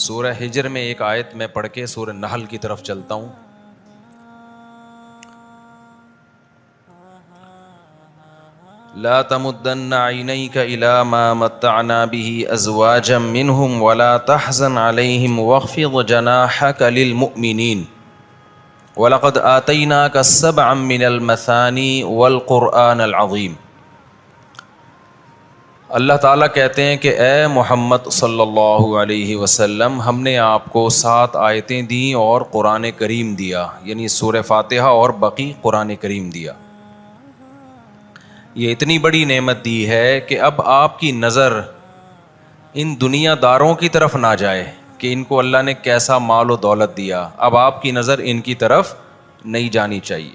سورہ ہجر میں ایک آیت میں پڑھ کے سورہ نحل کی طرف چلتا ہوں. لا تمدن عینیک الی ما متعنا به ازواجا منهم ولا تحزن علیہم واخفض جناحک للمؤمنین وَلَقَدْ آتَيْنَاكَ سَبْعًا مِّنَ الْمَثَانِي وَالْقُرْآنَ الْعَظِيمِ. اللہ تعالیٰ کہتے ہیں کہ اے محمد صلی اللہ علیہ وسلم، ہم نے آپ کو 7 آیتیں دیں اور قرآن کریم دیا، یعنی سورہ فاتحہ اور باقی قرآن کریم دیا. یہ اتنی بڑی نعمت دی ہے کہ اب آپ کی نظر ان دنیا داروں کی طرف نہ جائے کہ ان کو اللہ نے کیسا مال و دولت دیا. اب آپ کی نظر ان کی طرف نہیں جانی چاہیے.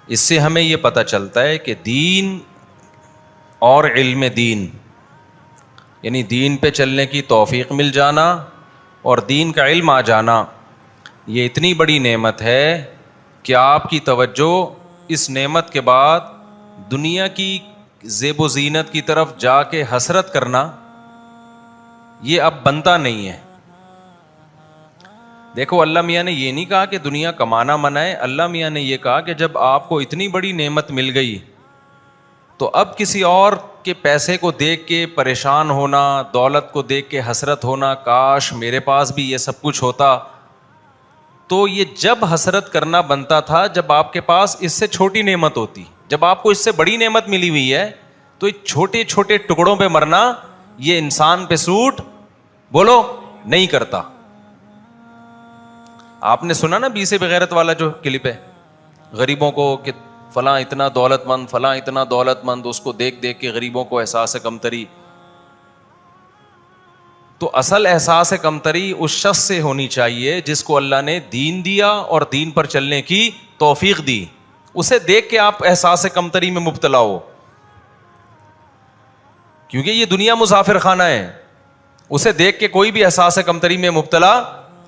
اس سے ہمیں یہ پتہ چلتا ہے کہ دین اور علم دین، یعنی دین پہ چلنے کی توفیق مل جانا اور دین کا علم آ جانا، یہ اتنی بڑی نعمت ہے کہ آپ کی توجہ اس نعمت کے بعد دنیا کی زیب و زینت کی طرف جا کے حسرت کرنا یہ اب بنتا نہیں ہے. دیکھو، اللہ میاں نے یہ نہیں کہا کہ دنیا کمانا منع ہے. اللہ میاں نے یہ کہا کہ جب آپ کو اتنی بڑی نعمت مل گئی تو اب کسی اور کے پیسے کو دیکھ کے پریشان ہونا، دولت کو دیکھ کے حسرت ہونا، کاش میرے پاس بھی یہ سب کچھ ہوتا. تو یہ جب حسرت کرنا بنتا تھا جب آپ کے پاس اس سے چھوٹی نعمت ہوتی. جب آپ کو اس سے بڑی نعمت ملی ہوئی ہے تو چھوٹے چھوٹے ٹکڑوں پہ مرنا یہ انسان پہ سوٹ بولو نہیں کرتا. آپ نے سنا نا 20 بغیرت والا جو کلپ ہے، غریبوں کو کہ فلاں اتنا دولت مند، فلاں اتنا دولت مند، اس کو دیکھ دیکھ کے غریبوں کو احساس کمتری. تو اصل احساس کمتری اس شخص سے ہونی چاہیے جس کو اللہ نے دین دیا اور دین پر چلنے کی توفیق دی. اسے دیکھ کے آپ احساس کمتری میں مبتلا ہو، کیونکہ یہ دنیا مسافر خانہ ہے. اسے دیکھ کے کوئی بھی احساس کمتری میں مبتلا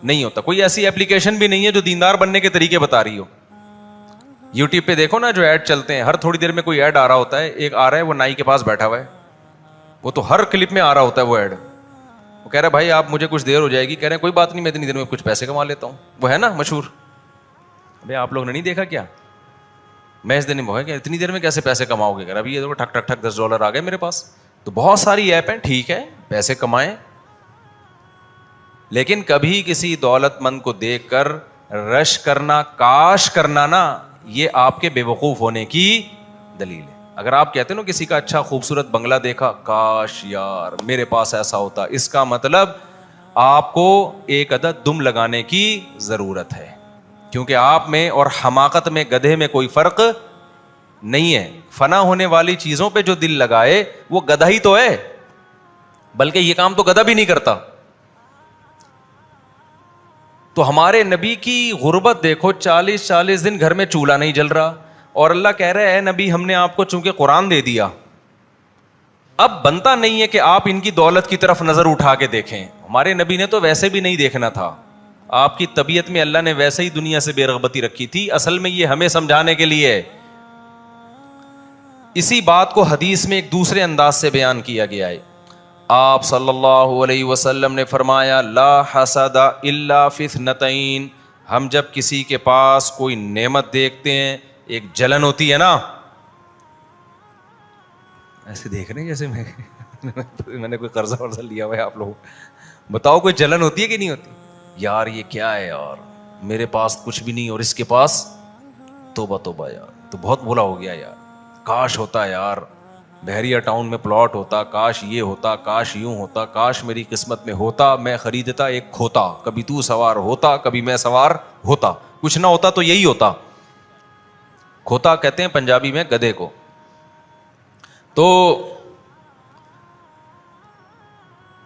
نہیں ہوتا. کوئی ایسی ایپلیکیشن بھی نہیں ہے جو دیندار بننے کے طریقے بتا رہی ہو. یوٹیوب پہ دیکھو نا جو ایڈ چلتے ہیں، ہر تھوڑی دیر میں کوئی ایڈ آ رہا ہوتا ہے. ایک آ رہا ہے وہ نائی کے پاس بیٹھا ہوا ہے، وہ تو ہر کلپ میں آ رہا ہوتا ہے وہ ایڈ. وہ کہہ رہا ہے بھائی آپ مجھے کچھ دیر ہو جائے گی. کہہ رہے ہیں کوئی بات نہیں، میں اتنی دیر میں کچھ پیسے کما لیتا ہوں. وہ ہے نا مشہور. بھائی آپ لوگ نے نہیں دیکھا کیا؟ میں اس دن میں کہ اتنی دیر میں کیسے پیسے کماؤ گے؟ ابھی یہ دیکھو ٹھک ٹھک ٹھک $10 آ گئے میرے پاس. تو بہت ساری ایپ ہیں، ٹھیک ہے پیسے کمائیں، لیکن کبھی کسی دولت مند کو دیکھ کر رش کرنا، کاش کرنا نا، یہ آپ کے بے وقوف ہونے کی دلیل ہے. اگر آپ کہتے ہیں نا کسی کا اچھا خوبصورت بنگلہ دیکھا، کاش یار میرے پاس ایسا ہوتا، اس کا مطلب آپ کو ایک عدد دم لگانے کی ضرورت ہے، کیونکہ آپ میں اور حماقت میں گدھے میں کوئی فرق نہیں ہے. فنا ہونے والی چیزوں پہ جو دل لگائے وہ گدھا ہی تو ہے، بلکہ یہ کام تو گدھا بھی نہیں کرتا. تو ہمارے نبی کی غربت دیکھو، 40 دن گھر میں چولہا نہیں جل رہا، اور اللہ کہہ رہے ہیں نبی ہم نے آپ کو چونکہ قرآن دے دیا، اب بنتا نہیں ہے کہ آپ ان کی دولت کی طرف نظر اٹھا کے دیکھیں. ہمارے نبی نے تو ویسے بھی نہیں دیکھنا تھا. آپ کی طبیعت میں اللہ نے ویسے ہی دنیا سے بے رغبتی رکھی تھی. اصل میں یہ ہمیں سمجھانے کے لیے ہے. اسی بات کو حدیث میں ایک دوسرے انداز سے بیان کیا گیا ہے. آپ صلی اللہ علیہ وسلم نے فرمایا لا حسد الا فی اثنتین. ہم جب کسی کے پاس کوئی نعمت دیکھتے ہیں، ایک جلن ہوتی ہے نا، ایسے دیکھ رہے ہیں جیسے میں نے کوئی قرضہ ورضہ لیا ہوا ہے. آپ لوگ بتاؤ کوئی جلن ہوتی ہے کہ نہیں ہوتی؟ یار یہ کیا ہے یار، میرے پاس کچھ بھی نہیں اور اس کے پاس، توبہ توبہ یار، تو بہت بھولا ہو گیا یار. کاش ہوتا یار بحریہ ٹاؤن میں پلاٹ ہوتا، کاش یہ ہوتا، کاش یوں ہوتا، کاش میری قسمت میں ہوتا، میں خریدتا ایک کھوتا، کبھی تو سوار ہوتا کبھی میں سوار ہوتا. کچھ نہ ہوتا تو یہی ہوتا. کھوتا کہتے ہیں پنجابی میں گدھے کو. تو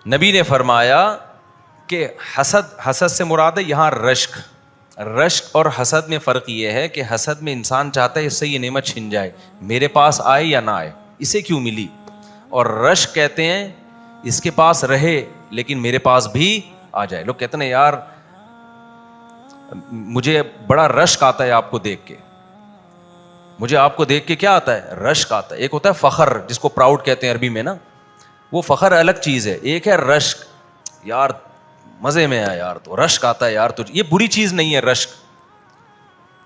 نبی نے فرمایا کہ حسد سے مراد ہے یہاں رشک اور حسد میں فرق یہ ہے کہ حسد میں انسان چاہتا ہے اس سے یہ نعمت چھن جائے، میرے پاس آئے یا نہ آئے، اسے کیوں ملی. اور رشک کہتے ہیں اس کے پاس رہے لیکن میرے پاس بھی آ جائے. لوگ کہتے ہیں یار مجھے بڑا رشک آتا ہے آپ کو دیکھ کے. مجھے آپ کو دیکھ کے کیا آتا ہے؟ رشک آتا ہے. ایک ہوتا ہے فخر جس کو پراؤڈ کہتے ہیں عربی میں نا، وہ فخر الگ چیز ہے. ایک ہے رشک، یار مزے میں ہے یار, تو رشک آتا ہے یار تجھے. یہ بری چیز نہیں ہے رشک,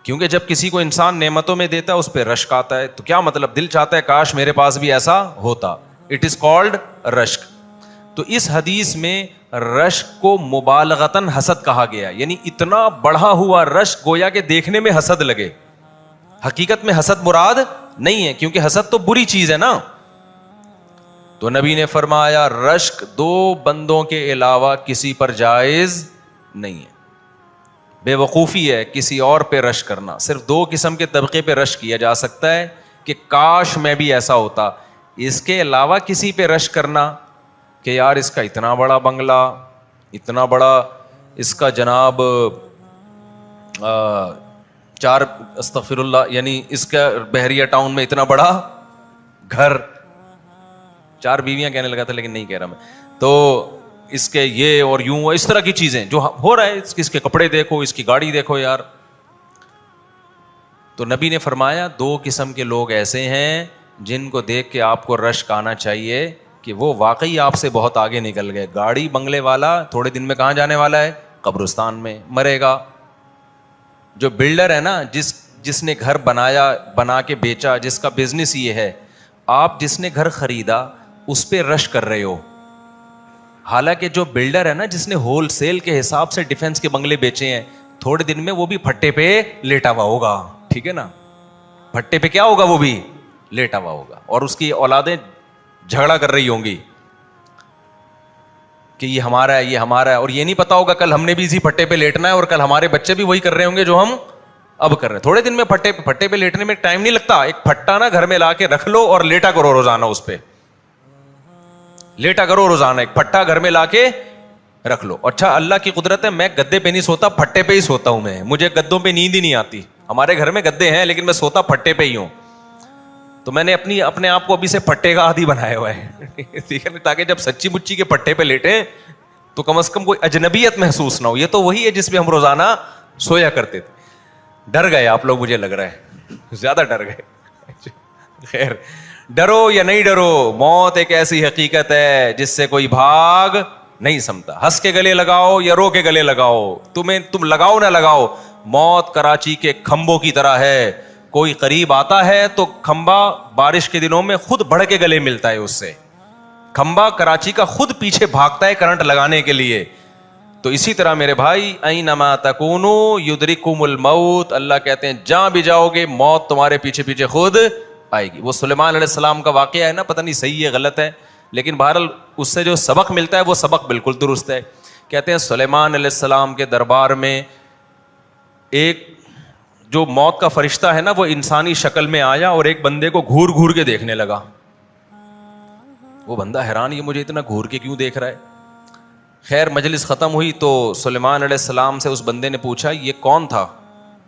کیونکہ جب کسی کو انسان نعمتوں میں دیتا ہے اس پہ رشک آتا ہے, تو کیا مطلب, دل چاہتا ہے کاش میرے پاس بھی ایسا ہوتا. اٹ از کالڈ رشک. تو اس حدیث میں رشک کو مبالغتاً حسد کہا گیا, یعنی اتنا بڑھا ہوا رشک گویا کہ دیکھنے میں حسد لگے. حقیقت میں حسد مراد نہیں ہے, کیونکہ حسد تو بری چیز ہے نا. تو نبی نے فرمایا رشک دو بندوں کے علاوہ کسی پر جائز نہیں ہے. بے وقوفی ہے کسی اور پہ رشک کرنا. صرف دو قسم کے طبقے پہ رشک کیا جا سکتا ہے کہ کاش میں بھی ایسا ہوتا. اس کے علاوہ کسی پہ رشک کرنا کہ یار اس کا اتنا بڑا بنگلہ, اتنا بڑا اس کا جناب 4 استغفر اللہ, یعنی اس کا بحریہ ٹاؤن میں اتنا بڑا گھر, 4 بیویاں کہنے لگا تھا لیکن نہیں کہہ رہا میں, تو اس کے یہ اور یوں, اس طرح کی چیزیں جو ہو رہا ہے, اس کے کپڑے دیکھو, اس کی گاڑی دیکھو یار. تو نبی نے فرمایا 2 قسم کے لوگ ایسے ہیں جن کو دیکھ کے آپ کو رشک آنا چاہیے کہ وہ واقعی آپ سے بہت آگے نکل گئے. گاڑی بنگلے والا تھوڑے دن میں کہاں جانے والا ہے, قبرستان میں مرے گا. جو بلڈر ہے نا, جس نے گھر بنا کے بیچا, جس کا بزنس یہ ہے, آپ جس نے گھر خریدا اس پہ رش کر رہے ہو. حالانکہ جو بلڈر ہے نا, جس نے ہول سیل کے حساب سے ڈیفینس کے بنگلے بیچے ہیں, تھوڑے دن میں وہ بھی پھٹے پہ لیٹا ہوا ہوگا. ٹھیک ہے نا, پھٹے پہ کیا ہوگا, وہ بھی لیٹا ہوا ہوگا, اور اس کی اولادیں جھگڑا کر رہی ہوں گی کہ یہ ہمارا ہے, یہ ہمارا ہے, اور یہ نہیں پتا ہوگا کل ہم نے بھی اسی پھٹے پہ لیٹنا ہے, اور کل ہمارے بچے بھی وہی کر رہے ہوں گے جو ہم اب کر رہے ہیں. تھوڑے دن میں پھٹے پہ لیٹنے میں ٹائم نہیں لگتا. ایک پھٹا نا گھر میں لا کے رکھ لو اور لیٹا کرو روزانہ, اس پہ لیٹا کرو روزانہ, ایک پھٹا گھر میں لا کے رکھ لو. اچھا اللہ کی قدرت ہے, میں گدے پہ نہیں سوتا, پھٹے پہ ہی سوتا ہوں میں, مجھے گدوں پہ نیند ہی نہیں آتی. ہمارے گھر میں گدے ہیں لیکن میں سوتا پھٹے پہ ہی ہوں. تو میں نے اپنے آپ کو ابھی سے پھٹے کا عادی بنایا ہوا ہے, ٹھیک ہے, تاکہ جب سچی مچی کے پھٹے پہ لیٹیں تو کم از کم کوئی اجنبیت محسوس نہ ہو. یہ تو وہی ہے جس پہ ہم روزانہ سویا کرتے تھے. ڈر گئے آپ لوگ, مجھے لگ رہا ہے زیادہ ڈر گئے. خیر, ڈرو یا نہیں ڈرو, موت ایک ایسی حقیقت ہے جس سے کوئی بھاگ نہیں سمتا. ہنس کے گلے لگاؤ یا رو کے گلے لگاؤ, تم لگاؤ نہ لگاؤ, موت کراچی کے کھمبوں کی طرح ہے. کوئی قریب آتا ہے تو کھمبا بارش کے دنوں میں خود بڑھ کے گلے ملتا ہے اس سے. کھمبا کراچی کا خود پیچھے بھاگتا ہے کرنٹ لگانے کے لیے. تو اسی طرح میرے بھائی, اینما تکونوا یدرککم الموت, اللہ کہتے ہیں جہاں بھی جاؤ گے موت تمہارے پیچھے پیچھے خود آئے گی. وہ سلیمان علیہ السلام کا واقعہ ہے نا, پتہ نہیں صحیح ہے غلط ہے, لیکن بہرحال اس سے جو سبق ملتا ہے وہ سبق بالکل درست ہے. کہتے ہیں سلیمان علیہ السلام کے دربار میں ایک جو موت کا فرشتہ ہے نا, وہ انسانی شکل میں آیا اور ایک بندے کو گھور گھور کے دیکھنے لگا. وہ بندہ حیران, یہ مجھے اتنا گھور کے کیوں دیکھ رہا ہے. خیر مجلس ختم ہوئی تو سلیمان علیہ السلام سے اس بندے نے پوچھا یہ کون تھا.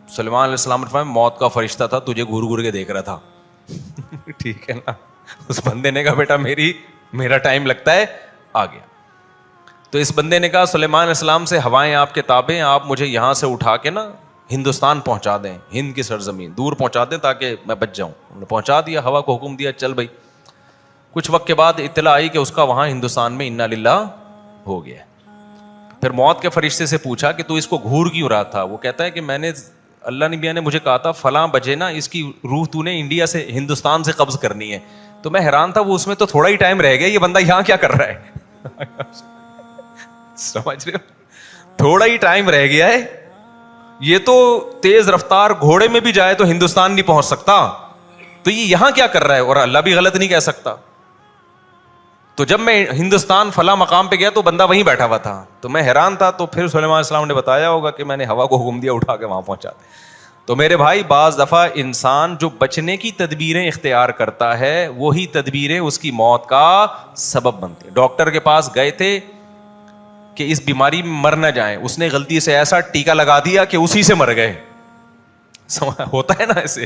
سلیمان علیہ السلام نے فرمایا موت کا فرشتہ تھا, تجھے گھور گھور کے دیکھ رہا تھا. ٹھیک ہے نا. اس بندے نے کہا بیٹا میرا ٹائم لگتا ہے, آ گیا. تو اس بندے نے کہا سلیمان علیہ السلام سے, ہوائیں آپ کے تابع, آپ مجھے یہاں سے اٹھا کے نا ہندوستان پہنچا دیں, ہند کی سرزمین دور پہنچا دیں تاکہ میں بچ جاؤں. انہوں نے پہنچا دیا, ہوا کو حکم دیا چل بھائی. کچھ وقت کے بعد اطلاع آئی کہ اس کا وہاں ہندوستان میں انا للہ ہو گیا. پھر موت کے فرشتے سے پوچھا کہ تو اس کو گھور کیوں رہا تھا. وہ کہتا ہے کہ میں نے, اللہ نبی نے مجھے کہا تھا فلاں بجے نا اس کی روح تو نے انڈیا سے ہندوستان سے قبض کرنی ہے. تو میں حیران تھا, وہ اس میں تو تھوڑا ہی ٹائم رہ گیا, یہ بندہ یہاں کیا کر رہا ہے. سمجھ رہے ہو, تھوڑا ہی ٹائم رہ گیا ہے, یہ تو تیز رفتار گھوڑے میں بھی جائے تو ہندوستان نہیں پہنچ سکتا, تو یہ یہاں کیا کر رہا ہے. اور اللہ بھی غلط نہیں کہہ سکتا. تو جب میں ہندوستان فلاں مقام پہ گیا تو بندہ وہیں بیٹھا ہوا تھا, تو میں حیران تھا. تو پھر سلیمان علیہ السلام نے بتایا ہوگا کہ میں نے ہوا کو حکم دیا اٹھا کے وہاں پہنچا. تو میرے بھائی بعض دفعہ انسان جو بچنے کی تدبیریں اختیار کرتا ہے وہی تدبیریں اس کی موت کا سبب بنتی ہیں. ڈاکٹر کے پاس گئے تھے کہ اس بیماری میں مر نہ جائیں, اس نے غلطی سے ایسا ٹیکا لگا دیا کہ اسی سے مر گئے. ہوتا ہے نا ایسے.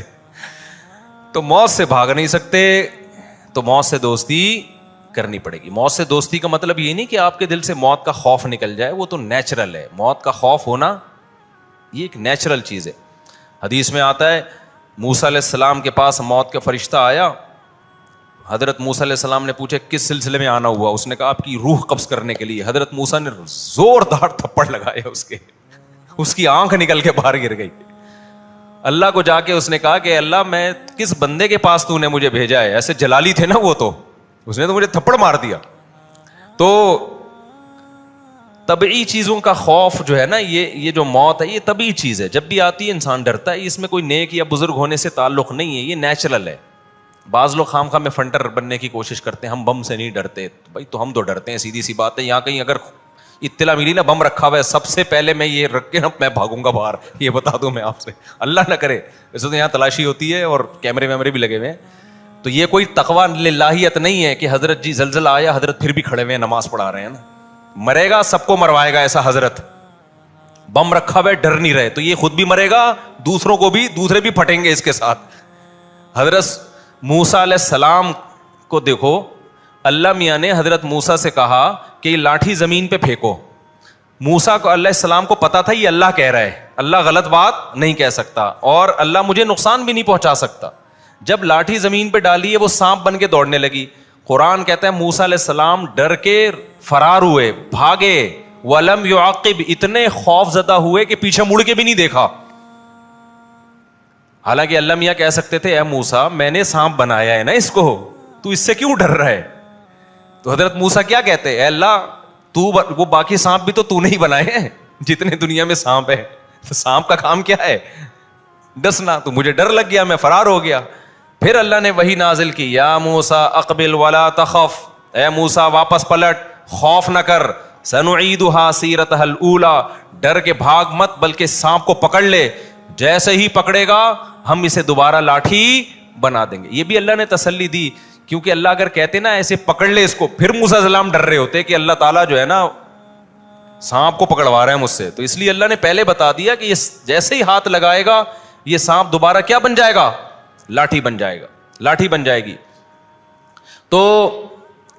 تو موت سے بھاگ نہیں سکتے, تو موت سے دوستی کرنی پڑے گی. موت سے دوستی کا مطلب یہ نہیں کہ آپ کے دل سے موت کا خوف نکل جائے, وہ تو نیچرل ہے. موت کا خوف ہونا یہ ایک نیچرل چیز ہے. حدیث میں آتا ہے موسیٰ علیہ السلام کے پاس موت کا فرشتہ آیا, حضرت موسیٰ علیہ السلام نے پوچھا کس سلسلے میں آنا ہوا؟ اس نے کہا آپ کی روح قبض کرنے کے لیے. حضرت موسیٰ نے زوردار تھپڑ لگایا اس کی آنکھ نکل کے باہر گر گئی. اللہ کو جا کے اس نے کہا کہ اللہ میں کس بندے کے پاس تو نے مجھے بھیجا ہے؟ ایسے جلالی تھے نا وہ، تو اس نے تو مجھے تھپڑ مار دیا. تو طبعی چیزوں کا خوف جو ہے نا، یہ جو موت ہے یہ طبعی چیز ہے، جب بھی آتی ہے انسان ڈرتا ہے. اس میں کوئی نیک یا بزرگ ہونے سے تعلق نہیں ہے، یہ نیچرل ہے. بعض لوگ خام خواہ میں فنٹر بننے کی کوشش کرتے ہیں، ہم بم سے نہیں ڈرتے. بھائی تو ہم تو ڈرتے ہیں، سیدھی سی بات ہے. یہاں کہیں اگر اطلاع ملی نا بم رکھا ہوا ہے، سب سے پہلے میں یہ رکھ کے نا میں بھاگوں گا باہر، یہ بتا دوں میں آپ سے. اللہ نہ کرے، ویسے تو یہاں تلاشی ہوتی ہے اور کیمرے ویمرے بھی لگے ہوئے ہیں. تو یہ کوئی تقویٰ للہیت نہیں ہے کہ حضرت جی زلزلہ آیا حضرت پھر بھی کھڑے ہوئے ہیں نماز پڑھا رہے ہیں نا. مرے گا سب کو مروائے گا ایسا حضرت. بم رکھا ہوا ہے ڈر نہیں رہے، تو یہ خود بھی مرے گا، دوسروں کو بھی، دوسرے بھی پھٹیں گے اس کے ساتھ. حضرت موسیٰ علیہ السلام کو دیکھو، اللہ میاں نے حضرت موسیٰ سے کہا کہ یہ لاٹھی زمین پہ پھینکو. موسیٰ کو علیہ السلام کو پتا تھا یہ اللہ کہہ رہا ہے، اللہ غلط بات نہیں کہہ سکتا اور اللہ مجھے نقصان بھی نہیں پہنچا سکتا. جب لاٹھی زمین پہ ڈالی ہے وہ سانپ بن کے دوڑنے لگی. قرآن کہتا ہے موسیٰ علیہ السلام ڈر کے فرار ہوئے، بھاگے. وَلَمْ يُعَقِّبْ، اتنے خوف زدہ ہوئے کہ پیچھے مڑ کے بھی نہیں دیکھا. حالانکہ اللہ میاں کہہ سکتے تھے اے موسیٰ میں نے سانپ بنایا ہے نا اس کو، تو اس سے کیوں ڈر رہا ہے؟ تو حضرت موسیٰ کیا کہتے اے اللہ تو وہ باقی سانپ بھی تو تو نہیں بنائے ہیں جتنے دنیا میں سانپ ہے. تو سانپ کا کام کیا ہے؟ ڈسنا. تو مجھے ڈر لگ گیا، میں فرار ہو گیا. پھر اللہ نے وہی نازل کی، یا موسیٰ اقبل ولا تخف، اے موسیٰ واپس پلٹ، خوف نہ کر. سنعیدها سیرتها الاولی، ڈر کے بھاگ مت بلکہ سانپ کو پکڑ لے، جیسے ہی پکڑے گا ہم اسے دوبارہ لاٹھی بنا دیں گے. یہ بھی اللہ نے تسلی دی، کیونکہ اللہ اگر کہتے نا ایسے پکڑ لے اس کو، پھر موسیٰ علیہ السلام ڈر رہے ہوتے کہ اللہ تعالیٰ جو ہے نا سانپ کو پکڑوا رہے ہیں مجھ سے. تو اس لیے اللہ نے پہلے بتا دیا کہ یہ جیسے ہی ہاتھ لگائے گا یہ سانپ دوبارہ کیا بن جائے گا؟ لاٹھی بن جائے گا، لاٹھی بن جائے گی. تو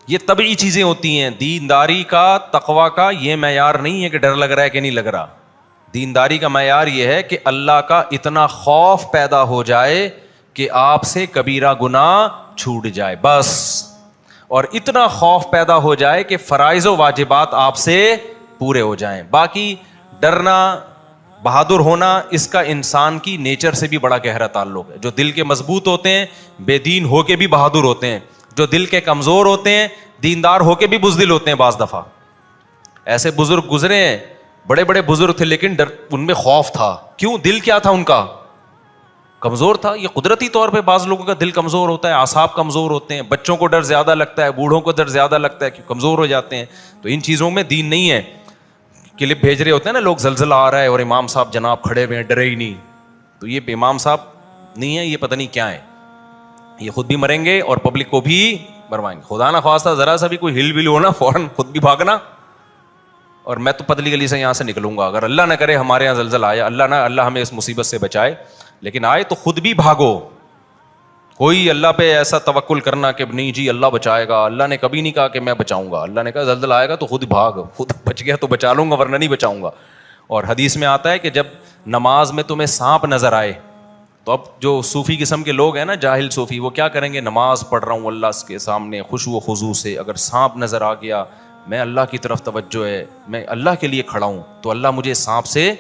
یہ طبعی چیزیں ہوتی ہیں. دینداری کا، تقویٰ کا یہ معیار نہیں ہے کہ ڈر لگ رہا ہے کہ نہیں لگ رہا. دینداری کا معیار یہ ہے کہ اللہ کا اتنا خوف پیدا ہو جائے کہ آپ سے کبیرہ گناہ چھوٹ جائے بس، اور اتنا خوف پیدا ہو جائے کہ فرائض و واجبات آپ سے پورے ہو جائیں. باقی ڈرنا، بہادر ہونا، اس کا انسان کی نیچر سے بھی بڑا گہرا تعلق ہے. جو دل کے مضبوط ہوتے ہیں بے دین ہو کے بھی بہادر ہوتے ہیں، جو دل کے کمزور ہوتے ہیں دیندار ہو کے بھی بزدل ہوتے ہیں. بعض دفعہ ایسے بزرگ گزرے ہیں، بڑے بڑے بزرگ تھے لیکن ڈر ان میں خوف تھا. کیوں؟ دل کیا تھا ان کا؟ کمزور تھا. یہ قدرتی طور پہ بعض لوگوں کا دل کمزور ہوتا ہے، اعصاب کمزور ہوتے ہیں، بچوں کو ڈر زیادہ لگتا ہے، بوڑھوں کو ڈر زیادہ لگتا ہے کہ کمزور ہو جاتے ہیں. تو ان چیزوں میں دین نہیں ہے. کلپ بھیج رہے ہوتے ہیں نا لوگ، زلزلہ آ رہا ہے اور امام صاحب جناب کھڑے ہوئے ہیں، ڈرے ہی نہیں. تو یہ امام صاحب نہیں ہے، یہ پتہ نہیں کیا ہے. یہ خود بھی مریں گے اور پبلک کو بھی مروائیں گے. خدا نہ خواستہ ذرا سا بھی کوئی ہل ول ہونا فوراً خود بھی بھاگنا، اور میں تو پتلی گلی سے یہاں سے نکلوں گا. اگر اللہ نہ کرے ہمارے یہاں زلزلہ آیا، اللہ ہمیں اس مصیبت سے بچائے، لیکن آئے تو خود بھی بھاگو. کوئی اللہ پہ ایسا توکل کرنا کہ نہیں جی اللہ بچائے گا، اللہ نے کبھی نہیں کہا کہ میں بچاؤں گا. اللہ نے کہا زلزلہ آئے گا تو خود بھاگ، خود بچ گیا تو بچا لوں گا ورنہ نہیں بچاؤں گا. اور حدیث میں آتا ہے کہ جب نماز میں تمہیں سانپ نظر آئے، تو اب جو صوفی قسم کے لوگ ہیں نا، جاہل صوفی، وہ کیا کریں گے؟ نماز پڑھ رہا ہوں اللہ کے سامنے خشوع و خضوع سے، اگر سانپ نظر آ گیا، میں اللہ کی طرف توجہ ہے، میں اللہ کے لیے کھڑا ہوں تو اللہ مجھے سانپ سے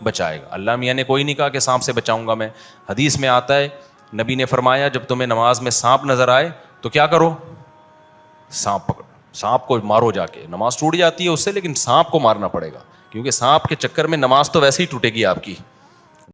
بچائے گا. اللہ میاں نے کوئی نہیں کہا کہ سانپ سے بچاؤں گا میں. حدیث میں آتا ہے نبی نے فرمایا جب تمہیں نماز میں سانپ نظر آئے تو کیا کرو؟ سانپ پکڑو، سانپ کو مارو جا کے. نماز ٹوٹ جاتی ہے اس سے لیکن سانپ کو مارنا پڑے گا، کیونکہ سانپ کے چکر میں نماز تو ویسے ہی ٹوٹے گی آپ کی.